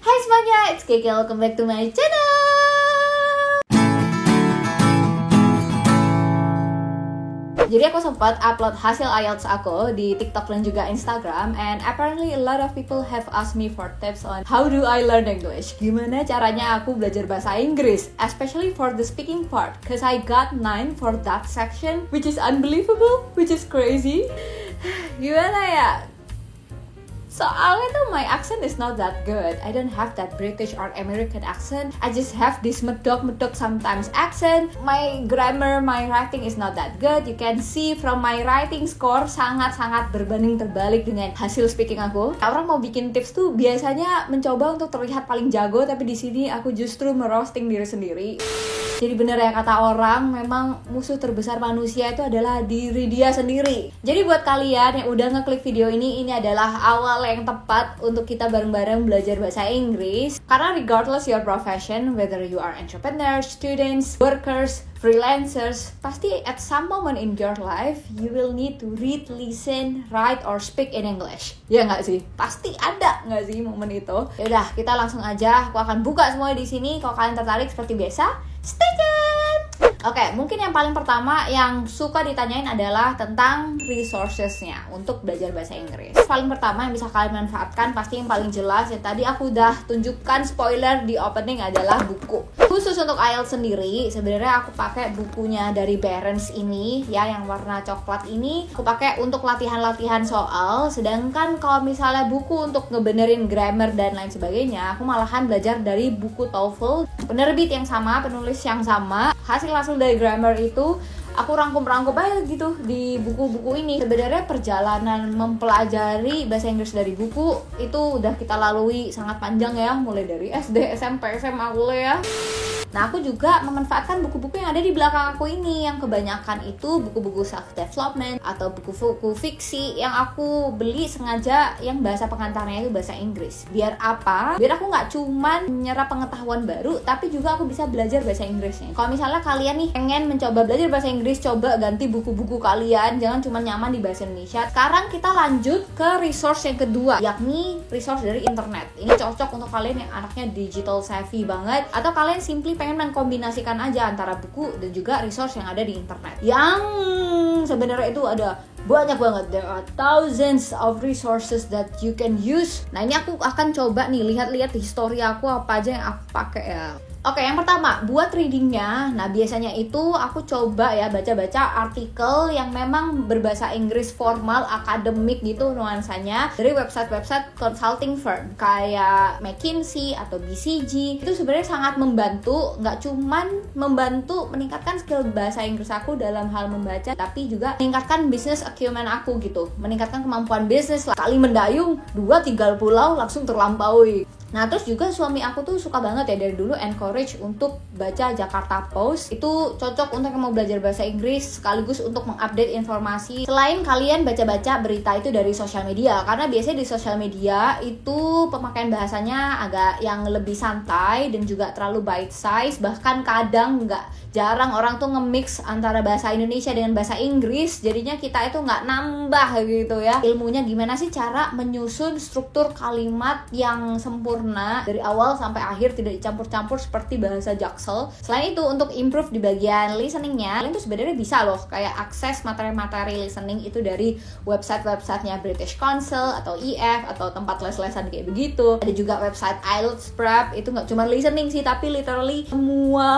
Hai semuanya, it's Kiki, welcome back to my channel. Jadi aku sempat upload hasil IELTS aku di TikTok dan juga Instagram, and apparently a lot of people have asked me for tips on how do I learn English. Gimana caranya aku belajar bahasa Inggris, especially for the speaking part, cause I got 9 for that section, which is unbelievable, which is crazy. Gimana ya? Soalnya tuh my accent is not that good. I don't have that British or American accent. I just have this medok sometimes accent. My grammar, my writing is not that good. You can see from my writing score sangat-sangat berbanding terbalik dengan hasil speaking aku. Orang mau bikin tips tuh biasanya mencoba untuk terlihat paling jago, tapi di sini aku justru merosting diri sendiri. Jadi bener ya kata orang, memang musuh terbesar manusia itu adalah diri dia sendiri. Jadi buat kalian yang udah ngeklik video ini adalah awal yang tepat untuk kita bareng-bareng belajar bahasa Inggris. Karena regardless your profession, whether you are entrepreneurs, students, workers, freelancers, pasti at some moment in your life you will need to read, listen, write, or speak in English. Ya nggak sih? Pasti ada nggak sih momen itu? Yaudah, kita langsung aja. Aku akan buka semua di sini. Kalau kalian tertarik seperti biasa, stay tuned! Oke, mungkin yang paling pertama yang suka ditanyain adalah tentang resources-nya untuk belajar bahasa Inggris. Paling pertama yang bisa kalian manfaatkan, pasti yang paling jelas yang tadi aku udah tunjukkan spoiler di opening adalah buku. Khusus untuk IELTS sendiri, sebenarnya aku pakai bukunya dari Barron's ini ya, yang warna coklat ini. Aku pakai untuk latihan-latihan soal, sedangkan kalau misalnya buku untuk ngebenerin grammar dan lain sebagainya, aku malahan belajar dari buku TOEFL, penerbit yang sama, penulis yang sama. Hasil dari grammar itu aku rangkum aja gitu di buku-buku ini. Sebenarnya perjalanan mempelajari bahasa Inggris dari buku itu udah kita lalui sangat panjang ya, mulai dari SD, SMP, SMA, kuliah. Nah, aku juga memanfaatkan buku-buku yang ada di belakang aku ini, yang kebanyakan itu buku-buku self-development atau buku-buku fiksi yang aku beli sengaja yang bahasa pengantarnya itu bahasa Inggris. Biar apa? Biar aku nggak cuman menyerap pengetahuan baru, tapi juga aku bisa belajar bahasa Inggrisnya. Kalau misalnya kalian nih pengen mencoba belajar bahasa Inggris, coba ganti buku-buku kalian, jangan cuma nyaman di bahasa Indonesia. Sekarang kita lanjut ke resource yang kedua, yakni resource dari internet. Ini cocok untuk kalian yang anaknya digital savvy banget, atau kalian simply pengen mengkombinasikan aja antara buku dan juga resource yang ada di internet. Yang sebenarnya itu ada banyak banget. There are thousands of resources that you can use. Nah, ini aku akan coba nih lihat-lihat histori aku apa aja yang aku pakai ya. Oke, yang pertama, buat readingnya. Nah, biasanya itu aku coba ya baca-baca artikel yang memang berbahasa Inggris formal, akademik gitu nuansanya, dari website-website consulting firm kayak McKinsey atau BCG. Itu sebenarnya sangat membantu, nggak cuman membantu meningkatkan skill bahasa Inggris aku dalam hal membaca, tapi juga meningkatkan business acumen aku gitu, meningkatkan kemampuan bisnis lah. Kali mendayung 2-3 pulau langsung terlampaui. Nah, terus juga suami aku tuh suka banget ya dari dulu encourage untuk baca Jakarta Post. Itu cocok untuk yang mau belajar bahasa Inggris sekaligus untuk mengupdate informasi. Selain kalian baca-baca berita itu dari sosial media, karena biasanya di sosial media itu pemakaian bahasanya agak yang lebih santai dan juga terlalu bite size. Bahkan kadang jarang orang tuh nge-mix antara bahasa Indonesia dengan bahasa Inggris. Jadinya kita itu nggak nambah gitu ya ilmunya, gimana sih cara menyusun struktur kalimat yang sempurna dari awal sampai akhir, tidak dicampur-campur seperti bahasa Jaksel. Selain itu, untuk improve di bagian listeningnya, kalian tuh sebenarnya bisa loh kayak akses materi-materi listening itu dari website-websitenya British Council atau EF atau tempat les-lesan kayak begitu. Ada juga website IELTS Prep, itu nggak cuma listening sih, tapi literally semua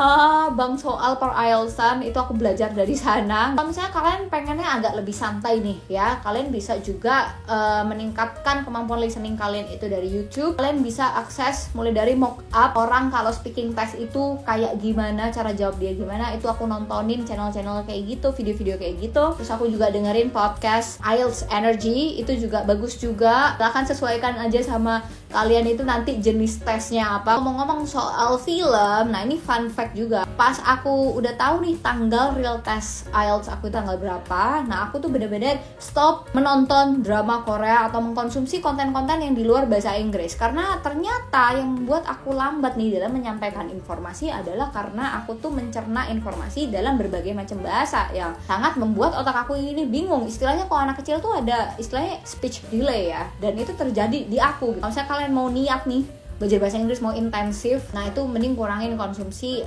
bang soal per IELTSan itu aku belajar dari sana. Kalau misalnya kalian pengennya agak lebih santai nih ya, kalian bisa juga meningkatkan kemampuan listening kalian itu dari YouTube. Kalian bisa akses mulai dari mock up orang kalau speaking test itu kayak gimana, cara jawab dia gimana, itu aku nontonin channel-channel kayak gitu, video-video kayak gitu. Terus aku juga dengerin podcast IELTS Energy, itu juga bagus juga. Silahkan sesuaikan aja sama kalian itu nanti jenis tesnya apa. Ngomong-ngomong soal film, nah ini fun fact juga. Pas aku udah tahu nih tanggal real test IELTS aku tanggal berapa, nah aku tuh bener-bener stop menonton drama Korea atau mengkonsumsi konten-konten yang di luar bahasa Inggris. Karena ternyata yang membuat aku lambat nih dalam menyampaikan informasi adalah karena aku tuh mencerna informasi dalam berbagai macam bahasa yang sangat membuat otak aku ini bingung. Istilahnya kalau anak kecil tuh ada istilahnya speech delay ya, dan itu terjadi di aku. Kalau misalnya kalian mau niat nih belajar bahasa Inggris mau intensif, nah itu mending kurangin konsumsi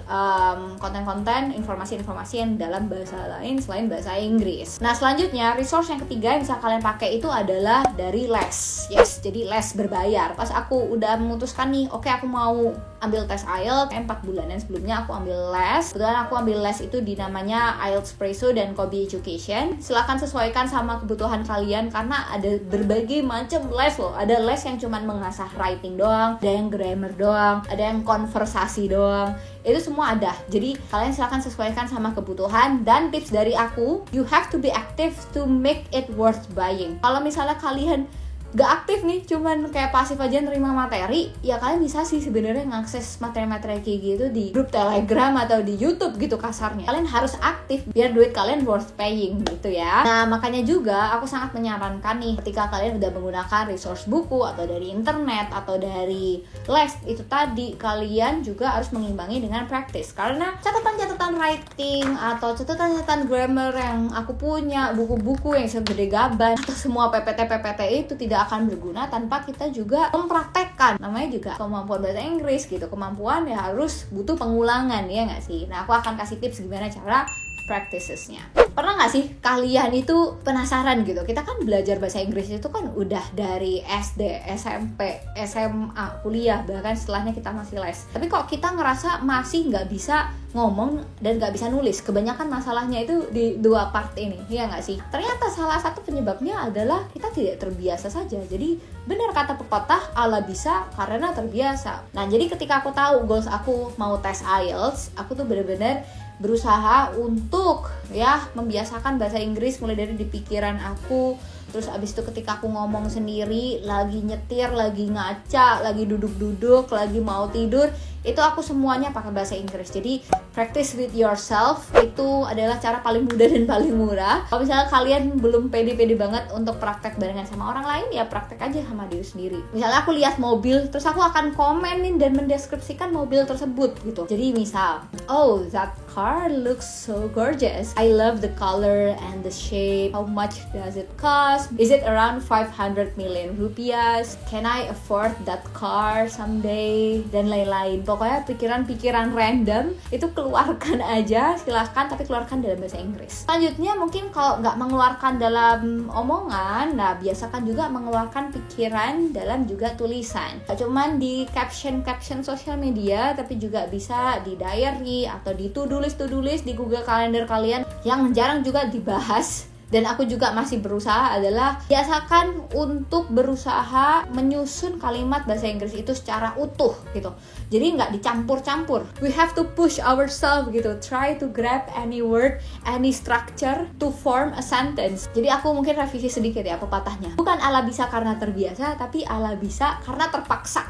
konten-konten, informasi-informasi yang dalam bahasa lain selain bahasa Inggris. Nah selanjutnya, resource yang ketiga yang bisa kalian pakai itu adalah dari les. Yes, jadi les berbayar. Pas aku udah memutuskan nih, oke, aku mau ambil tes IELTS, 4 bulanan sebelumnya aku ambil les. Kebetulan aku ambil les itu di namanya IELTS Presso dan Kobe Education. Silahkan sesuaikan sama kebutuhan kalian karena ada berbagai macam les loh. Ada les yang cuma mengasah writing doang, ada yang grammar doang, ada yang konversasi doang. Itu semua ada. Jadi kalian silahkan sesuaikan sama kebutuhan. Dan tips dari aku, you have to be active to make it worth buying. Kalau misalnya kalian gak aktif nih, cuman kayak pasif aja nerima materi, ya kalian bisa sih sebenarnya ngakses materi-materi kayak gitu di grup Telegram atau di YouTube gitu kasarnya. Kalian harus aktif biar duit kalian worth paying gitu ya. Nah makanya juga aku sangat menyarankan nih, ketika kalian udah menggunakan resource buku atau dari internet atau dari les itu tadi, kalian juga harus mengimbangi dengan practice. Karena catatan-catatan writing atau catatan-catatan grammar yang aku punya, buku-buku yang segede gaban atau semua PPT-PPT itu tidak akan berguna tanpa kita juga mempraktekkan. Namanya juga kemampuan bahasa Inggris gitu. Kemampuan ya harus butuh pengulangan, ya nggak sih? Nah aku akan kasih tips gimana cara practicesnya. Pernah nggak sih kalian itu penasaran gitu? Kita kan belajar bahasa Inggris itu kan udah dari SD, SMP, SMA, kuliah, bahkan setelahnya kita masih les. Tapi kok kita ngerasa masih nggak bisa ngomong dan nggak bisa nulis? Kebanyakan masalahnya itu di dua part ini, ya nggak sih? Ternyata salah satu penyebabnya adalah kita tidak terbiasa saja. Jadi benar kata pepatah, ala bisa karena terbiasa. Nah jadi ketika aku tahu goals aku mau tes IELTS, aku tuh benar-benar berusaha untuk ya membiasakan bahasa Inggris mulai dari di pikiran aku. Terus abis itu ketika aku ngomong sendiri, lagi nyetir, lagi ngaca, lagi duduk-duduk, lagi mau tidur, itu aku semuanya pakai bahasa Inggris. Jadi practice with yourself itu adalah cara paling mudah dan paling murah. Kalau misalnya kalian belum pede-pede banget untuk praktek barengan sama orang lain, ya praktek aja sama diri sendiri. Misalnya aku lihat mobil, terus aku akan komenin dan mendeskripsikan mobil tersebut gitu. Jadi misal, oh that car looks so gorgeous, I love the color and the shape, how much does it cost, is it around 500 million rupiah, can I afford that car someday, dan lain-lain. Pokoknya pikiran-pikiran random itu keluarkan aja, silahkan, tapi keluarkan dalam bahasa Inggris. Selanjutnya mungkin kalau nggak mengeluarkan dalam omongan, nah biasakan juga mengeluarkan pikiran dalam juga tulisan. Gak cuman di caption sosial media, tapi juga bisa di diary atau di to-do list di Google Calendar kalian yang jarang juga dibahas. Dan aku juga masih berusaha adalah biasakan untuk berusaha menyusun kalimat bahasa Inggris itu secara utuh gitu. Jadi nggak dicampur-campur. We have to push ourselves gitu. Try to grab any word, any structure to form a sentence. Jadi aku mungkin revisi sedikit ya pepatahnya. Bukan ala bisa karena terbiasa, tapi ala bisa karena terpaksa.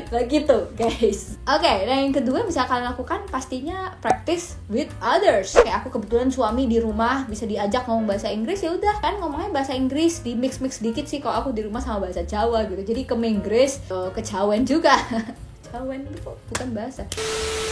Begitu guys. Oke, dan yang kedua bisa kalian lakukan pastinya practice with others. Kayak aku kebetulan suami di rumah bisa diajak ngomong bahasa Inggris, ya udah kan ngomongnya bahasa Inggris, di mix dikit sih kalau aku di rumah sama bahasa Jawa gitu. Jadi ke Inggris, ke Jawen juga. Jawen itu bukan bahasa.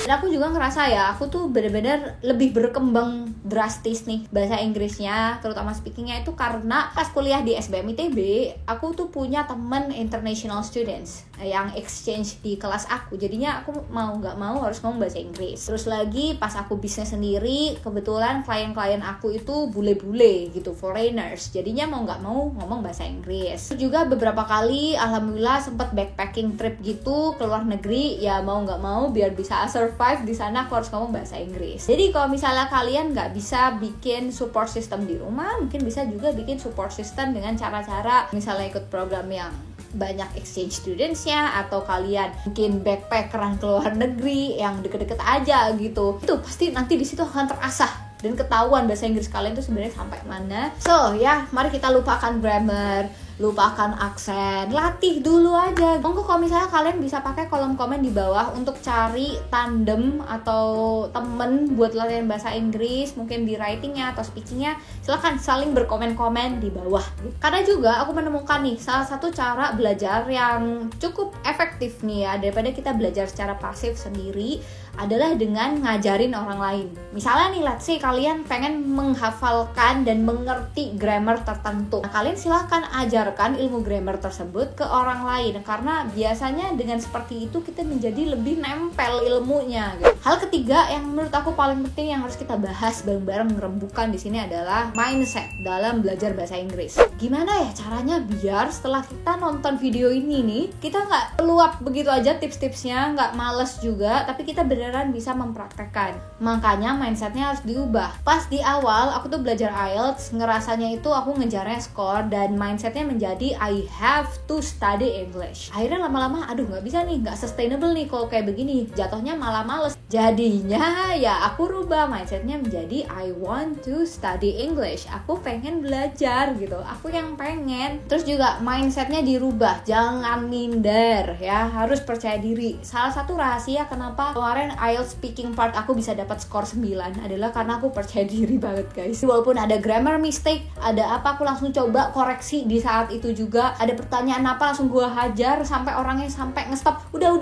Dan aku juga ngerasa ya, aku tuh benar-benar lebih berkembang drastis nih bahasa Inggrisnya, terutama speakingnya itu karena pas kuliah di SBM ITB, aku tuh punya temen international students yang exchange di kelas aku. Jadinya aku mau nggak mau harus ngomong bahasa Inggris. Terus lagi pas aku bisnis sendiri, kebetulan klien-klien aku itu bule-bule gitu, foreigners. Jadinya mau nggak mau ngomong bahasa Inggris. Terus juga beberapa kali alhamdulillah sempat backpacking trip gitu ke luar negeri, ya mau nggak mau biar bisa survive di sana aku harus ngomong bahasa Inggris. Jadi kalau misalnya kalian nggak bisa bikin support system di rumah, mungkin bisa juga bikin support system dengan cara-cara misalnya ikut program yang banyak exchange studentsnya, atau kalian mungkin backpackeran ke luar negeri yang deket-deket aja gitu. Itu pasti nanti di situ akan terasah dan ketahuan bahasa Inggris kalian tuh sebenarnya sampai mana. So ya, mari kita lupakan grammar, lupakan aksen, latih dulu aja. Monggo kalau misalnya kalian bisa pakai kolom komen di bawah untuk cari tandem atau temen buat latihan bahasa Inggris, mungkin di writingnya atau speakingnya, silahkan saling berkomen-komen di bawah. Karena juga aku menemukan nih salah satu cara belajar yang cukup efektif nih ya, daripada kita belajar secara pasif sendiri, adalah dengan ngajarin orang lain. Misalnya nih, let's say kalian pengen menghafalkan dan mengerti grammar tertentu. Nah, kalian silahkan ajar menyebarkan ilmu grammar tersebut ke orang lain, karena biasanya dengan seperti itu kita menjadi lebih nempel ilmunya gitu. Hal ketiga yang menurut aku paling penting yang harus kita bahas bareng-bareng ngerembukan di sini adalah mindset dalam belajar bahasa Inggris. Gimana ya caranya biar setelah kita nonton video ini nih, kita nggak peluap begitu aja tips-tipsnya, nggak males juga, tapi kita beneran bisa mempraktekkan. Makanya mindsetnya harus diubah. Pas di awal aku tuh belajar IELTS, ngerasanya itu aku ngejarnya skor dan mindsetnya menjadi I have to study English. Akhirnya lama-lama aduh nggak bisa nih, nggak sustainable nih kalau kayak begini, jatuhnya malah males. Jadinya ya aku rubah mindsetnya menjadi I want to study English. Aku pengen belajar gitu, aku yang pengen. Terus juga mindsetnya dirubah, jangan minder ya, harus percaya diri. Salah satu rahasia kenapa kemarin IELTS speaking part aku bisa dapat skor 9 adalah karena aku percaya diri banget guys. Walaupun ada grammar mistake, ada apa, aku langsung coba koreksi di saat itu juga. Ada pertanyaan apa langsung gue hajar sampai orangnya sampai ngestop. Udah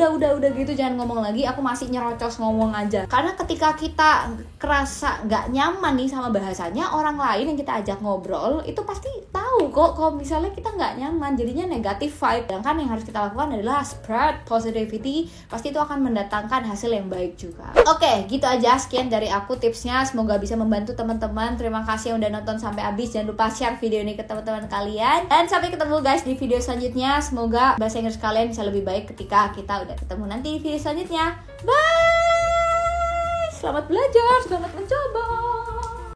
gitu, jangan ngomong lagi, aku masih nyerocos ngomong aja. Karena ketika kita kerasa nggak nyaman nih sama bahasanya, orang lain yang kita ajak ngobrol itu pasti tahu kok kalau misalnya kita nggak nyaman, jadinya negatif vibe. Sedangkan yang harus kita lakukan adalah spread positivity, pasti itu akan mendatangkan hasil yang baik juga. Oke, gitu aja, sekian dari aku tipsnya, semoga bisa membantu teman-teman. Terima kasih yang udah nonton sampai habis. Jangan lupa share video ini ke teman-teman kalian, dan sampai ketemu guys di video selanjutnya. Semoga bahasa Inggris kalian bisa lebih baik ketika kita udah ketemu nanti di video selanjutnya. Bye, selamat belajar, selamat mencoba.